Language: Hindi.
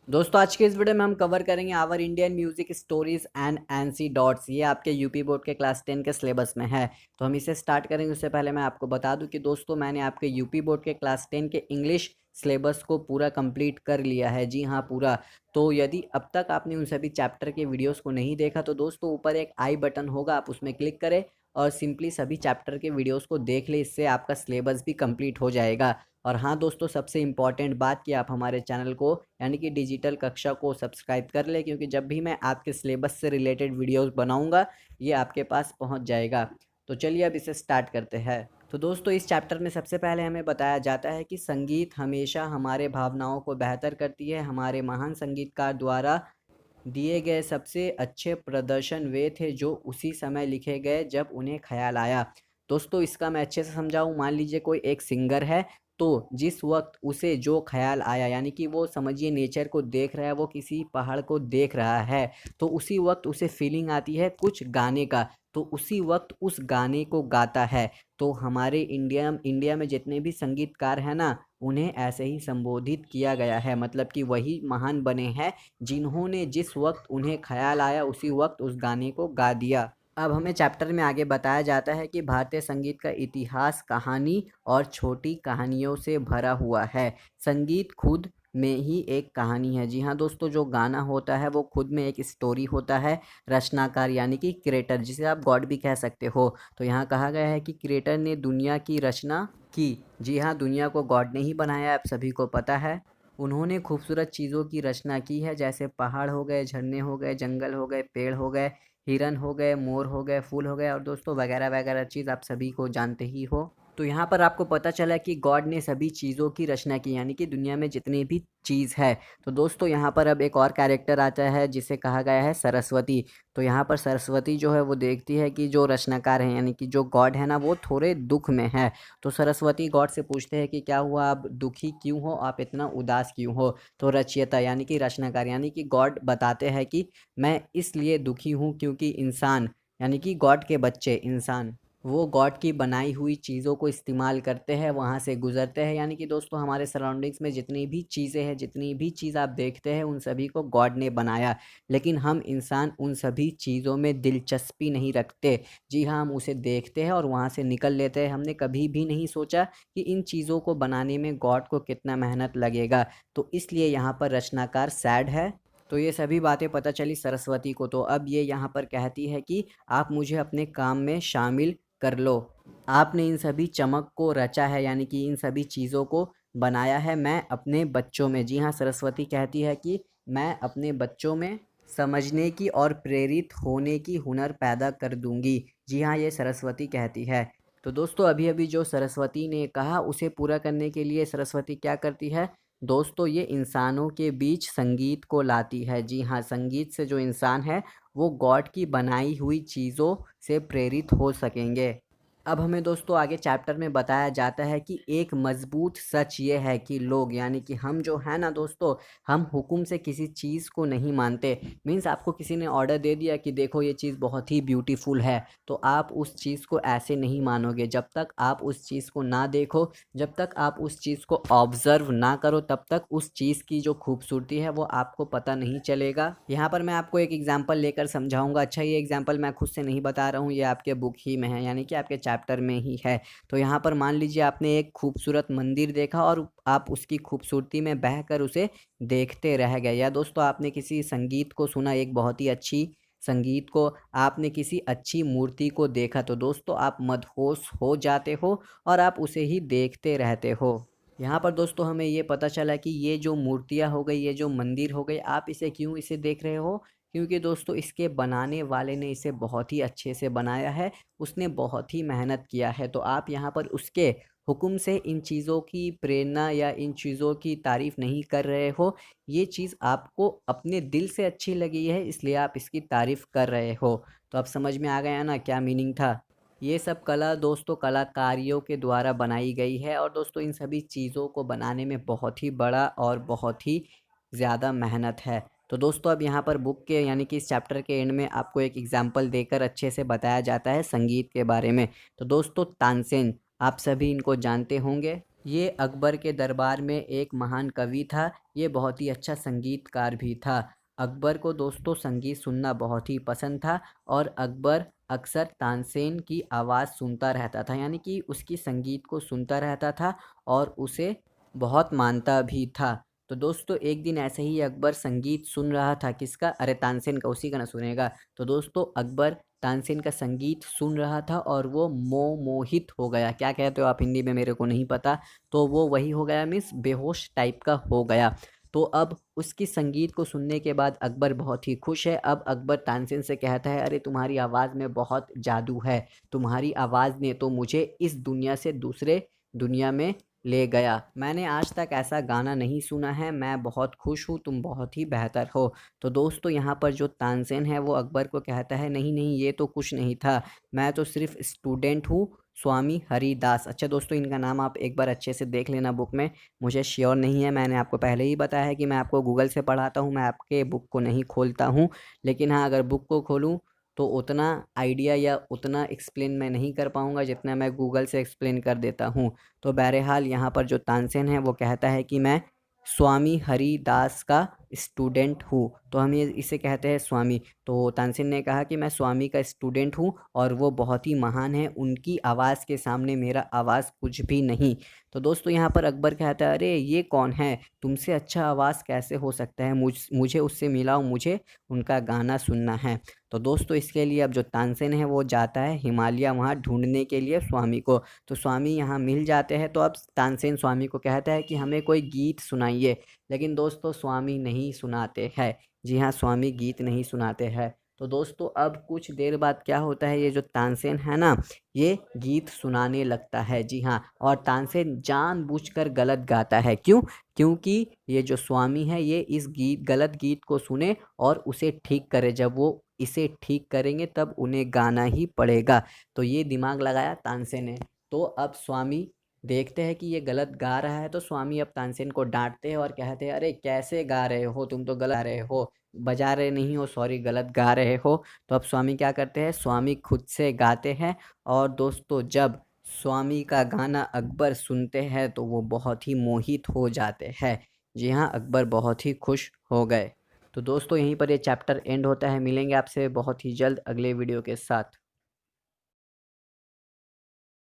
दोस्तों आज के इस वीडियो में हम कवर करेंगे our Indian music stories and NC dots. ये आपके यूपी बोर्ड के क्लास 10 के सिलेबस में है, तो हम इसे स्टार्ट करेंगे। उससे पहले मैं आपको बता दूं कि दोस्तों मैंने आपके यूपी बोर्ड के क्लास 10 के इंग्लिश सिलेबस को पूरा कंप्लीट कर लिया है। जी हाँ, पूरा। तो यदि अब तक आपने उन सभी चैप्टर के वीडियोज़ को नहीं देखा तो दोस्तों ऊपर एक आई बटन होगा, आप उसमें क्लिक करें और सिंपली सभी चैप्टर के वीडियोज़ को देख ले। इससे आपका सिलेबस भी कंप्लीट हो जाएगा। और हाँ दोस्तों, सबसे इम्पॉर्टेंट बात कि आप हमारे चैनल को यानी कि डिजिटल कक्षा को सब्सक्राइब कर ले, क्योंकि जब भी मैं आपके सिलेबस से रिलेटेड वीडियोस बनाऊंगा ये आपके पास पहुंच जाएगा। तो चलिए अब इसे स्टार्ट करते हैं। तो दोस्तों इस चैप्टर में सबसे पहले हमें बताया जाता है कि संगीत हमेशा हमारे भावनाओं को बेहतर करती है। हमारे महान संगीतकार द्वारा दिए गए सबसे अच्छे प्रदर्शन वे थे जो उसी समय लिखे गए जब उन्हें ख्याल आया। दोस्तों इसका मैं अच्छे से समझाऊं। मान लीजिए कोई एक सिंगर है, तो जिस वक्त उसे जो ख्याल आया, यानी कि वो समझिए नेचर को देख रहा है, वो किसी पहाड़ को देख रहा है, तो उसी वक्त उसे फीलिंग आती है कुछ गाने का, तो उसी वक्त उस गाने को गाता है। तो हमारे इंडिया में जितने भी संगीतकार हैं ना, उन्हें ऐसे ही संबोधित किया गया है। मतलब कि वही महान बने हैं जिन्होंने जिस वक्त उन्हें ख्याल आया उसी वक्त उस गाने को गा दिया। अब हमें चैप्टर में आगे बताया जाता है कि भारतीय संगीत का इतिहास कहानी और छोटी कहानियों से भरा हुआ है। संगीत खुद में ही एक कहानी है। जी हाँ दोस्तों, जो गाना होता है वो खुद में एक स्टोरी होता है। रचनाकार यानी कि क्रिएटर, जिसे आप गॉड भी कह सकते हो। तो यहाँ कहा गया है कि क्रिएटर ने दुनिया की रचना की। जी हाँ, दुनिया को गॉड ने ही बनाया, आप सभी को पता है। उन्होंने खूबसूरत चीज़ों की रचना की है, जैसे पहाड़ हो गए, झरने हो गए, जंगल हो गए, पेड़ हो गए, हिरन हो गए, मोर हो गए, फूल हो गए, और दोस्तों वगैरह वगैरह चीज़ आप सभी को जानते ही हो। तो यहाँ पर आपको पता चला कि गॉड ने सभी चीज़ों की रचना की, यानी कि दुनिया में जितनी भी चीज़ है। तो दोस्तों यहाँ पर अब एक और कैरेक्टर आता है जिसे कहा गया है सरस्वती। तो यहाँ पर सरस्वती जो है वो देखती है कि जो रचनाकार हैं यानी कि जो गॉड है ना, वो थोड़े दुख में है। तो सरस्वती गॉड से पूछते हैं कि क्या हुआ, आप दुखी क्यों हो, आप इतना उदास क्यों हो। तो रचयिता यानी कि रचनाकार यानी कि गॉड बताते हैं कि मैं इसलिए दुखी हूँ क्योंकि इंसान यानी कि गॉड के बच्चे इंसान वो गॉड की बनाई हुई चीज़ों को इस्तेमाल करते हैं, वहाँ से गुजरते हैं। यानी कि दोस्तों हमारे सराउंडिंग्स में जितनी भी चीज़ें हैं, जितनी भी चीज़ आप देखते हैं, उन सभी को गॉड ने बनाया। लेकिन हम इंसान उन सभी चीज़ों में दिलचस्पी नहीं रखते। जी हाँ, हम उसे देखते हैं और वहाँ से निकल लेते हैं। हमने कभी भी नहीं सोचा कि इन चीज़ों को बनाने में गॉड को कितना मेहनत लगेगा। तो इसलिए यहाँ पर रचनाकार सैड है। तो ये सभी बातें पता चली सरस्वती को। तो अब ये यहाँ पर कहती है कि आप मुझे अपने काम में शामिल कर लो। आपने इन सभी चमक को रचा है, यानी कि इन सभी चीज़ों को बनाया है मैं अपने बच्चों में। जी हाँ, सरस्वती कहती है कि मैं अपने बच्चों में समझने की और प्रेरित होने की हुनर पैदा कर दूंगी। जी हाँ, ये सरस्वती कहती है। तो दोस्तों अभी अभी जो सरस्वती ने कहा उसे पूरा करने के लिए सरस्वती क्या करती है दोस्तों, ये इंसानों के बीच संगीत को लाती है। जी हाँ, संगीत से जो इंसान है वो गॉड की बनाई हुई चीज़ों से प्रेरित हो सकेंगे। अब हमें दोस्तों आगे चैप्टर में बताया जाता है कि एक मजबूत सच ये है कि लोग यानी कि हम जो है ना दोस्तों, हम हुक्म से किसी चीज़ को नहीं मानते। मीन्स आपको किसी ने ऑर्डर दे दिया कि देखो ये चीज़ बहुत ही ब्यूटीफुल है, तो आप उस चीज़ को ऐसे नहीं मानोगे। जब तक आप उस चीज़ को ना देखो, जब तक आप उस चीज़ को ऑब्जर्व ना करो, तब तक उस चीज़ की जो खूबसूरती है वो आपको पता नहीं चलेगा। यहाँ पर मैं आपको एक एग्जांपल लेकर समझाऊंगा। अच्छा, ये एग्जांपल मैं खुद से नहीं बता रहा हूँ, ये आपके बुक ही में है, यानी कि आपके चैप्टर में ही है। तो यहाँ पर मान लीजिए आपने एक खूबसूरत मंदिर देखा और आप उसकी खूबसूरती में बहकर उसे देखते रह गए। या दोस्तों आपने किसी संगीत को सुना, एक बहुत ही अच्छी संगीत को, आपने किसी अच्छी मूर्ति को देखा, तो दोस्तों आप मदहोश हो जाते हो और आप उसे ही देखते रहते हो। यहाँ पर दोस्तों हमें ये पता चला कि ये जो मूर्तियाँ हो गई, ये जो मंदिर हो गई, आप इसे क्यों इसे देख रहे हो, क्योंकि दोस्तों इसके बनाने वाले ने इसे बहुत ही अच्छे से बनाया है, उसने बहुत ही मेहनत किया है। तो आप यहाँ पर उसके हुक्म से इन चीज़ों की प्रेरणा या इन चीज़ों की तारीफ़ नहीं कर रहे हो। ये चीज़ आपको अपने दिल से अच्छी लगी है, इसलिए आप इसकी तारीफ़ कर रहे हो। तो अब समझ में आ गया ना क्या मीनिंग था। ये सब कला दोस्तों कलाकारियों के द्वारा बनाई गई है, और दोस्तों इन सभी चीज़ों को बनाने में बहुत ही बड़ा और बहुत ही ज़्यादा मेहनत है। तो दोस्तों अब यहाँ पर बुक के यानी कि इस चैप्टर के एंड में आपको एक एग्जाम्पल देकर अच्छे से बताया जाता है संगीत के बारे में। तो दोस्तों तानसेन, आप सभी इनको जानते होंगे। ये अकबर के दरबार में एक महान कवि था। ये बहुत ही अच्छा संगीतकार भी था। अकबर को दोस्तों संगीत सुनना बहुत ही पसंद था और अकबर अक्सर तानसेन की आवाज़ सुनता रहता था, यानी कि उसकी संगीत को सुनता रहता था और उसे बहुत मानता भी था। तो दोस्तों एक दिन ऐसे ही अकबर संगीत सुन रहा था, किसका? अरे तानसेन का, उसी का ना सुनेगा। तो दोस्तों अकबर तानसेन का संगीत सुन रहा था और वो मोहित हो गया। क्या कहते हो आप हिंदी में, मेरे को नहीं पता। तो वो वही हो गया, मीन्स बेहोश टाइप का हो गया। तो अब उसकी संगीत को सुनने के बाद अकबर बहुत ही खुश है। अब अकबर तानसेन से कहता है, अरे तुम्हारी आवाज़ में बहुत जादू है, तुम्हारी आवाज़ ने तो मुझे इस दुनिया से दूसरे दुनिया में ले गया। मैंने आज तक ऐसा गाना नहीं सुना है, मैं बहुत खुश हूँ, तुम बहुत ही बेहतर हो। तो दोस्तों यहाँ पर जो तानसेन है वो अकबर को कहता है, नहीं नहीं ये तो कुछ नहीं था, मैं तो सिर्फ स्टूडेंट हूँ, स्वामी हरिदास। अच्छा दोस्तों इनका नाम आप एक बार अच्छे से देख लेना बुक में, मुझे श्योर नहीं है, मैंने आपको पहले ही बताया है कि मैं आपको गूगल से पढ़ाता हूँ, मैं आपके बुक को नहीं खोलता हूँ। लेकिन हाँ अगर बुक को खोलूँ तो उतना आइडिया या उतना एक्सप्लेन मैं नहीं कर पाऊँगा जितना मैं गूगल से एक्सप्लेन कर देता हूँ। तो बहरहाल यहाँ पर जो तानसेन है वो कहता है कि मैं स्वामी हरिदास का स्टूडेंट हूँ, तो हम ये इसे कहते हैं स्वामी। तो तानसेन ने कहा कि मैं स्वामी का स्टूडेंट हूँ और वो बहुत ही महान है, उनकी आवाज़ के सामने मेरा आवाज़ कुछ भी नहीं। तो दोस्तों यहाँ पर अकबर कहता है, अरे ये कौन है, तुमसे अच्छा आवाज़ कैसे हो सकता है, मुझे उससे मिलाओ, मुझे उनका गाना सुनना है। तो दोस्तों इसके लिए अब जो तानसेन है वो जाता है हिमालय वहाँ ढूंढने के लिए स्वामी को। तो स्वामी यहाँ मिल जाते हैं। तो अब तानसेन स्वामी को कहता है कि हमें कोई गीत सुनाइए, लेकिन दोस्तों स्वामी नहीं सुनाते हैं। जी हाँ, स्वामी गीत नहीं सुनाते हैं। तो दोस्तों अब कुछ देर बाद क्या होता है, ये जो तानसेन है ना ये गीत सुनाने लगता है। जी हाँ, और तानसेन जानबूझकर गलत गाता है। क्यों? क्योंकि ये जो स्वामी है ये इस गलत गीत को सुने और उसे ठीक करे। जब वो इसे ठीक करेंगे तब उन्हें गाना ही पड़ेगा। तो ये दिमाग लगाया तानसेन ने। तो अब स्वामी देखते हैं कि ये गलत गा रहा है, तो स्वामी अब तानसेन को डांटते हैं और कहते हैं, अरे कैसे गा रहे हो, तुम तो गलत गा रहे हो, बजा रहे नहीं हो, सॉरी गलत गा रहे हो। तो अब स्वामी क्या करते हैं, स्वामी खुद से गाते हैं। और दोस्तों जब स्वामी का गाना अकबर सुनते हैं तो वो बहुत ही मोहित हो जाते हैं। जी हाँ, अकबर बहुत ही खुश हो गए। तो दोस्तों यहीं पर ये चैप्टर एंड होता है। मिलेंगे आपसे बहुत ही जल्द अगले वीडियो के साथ।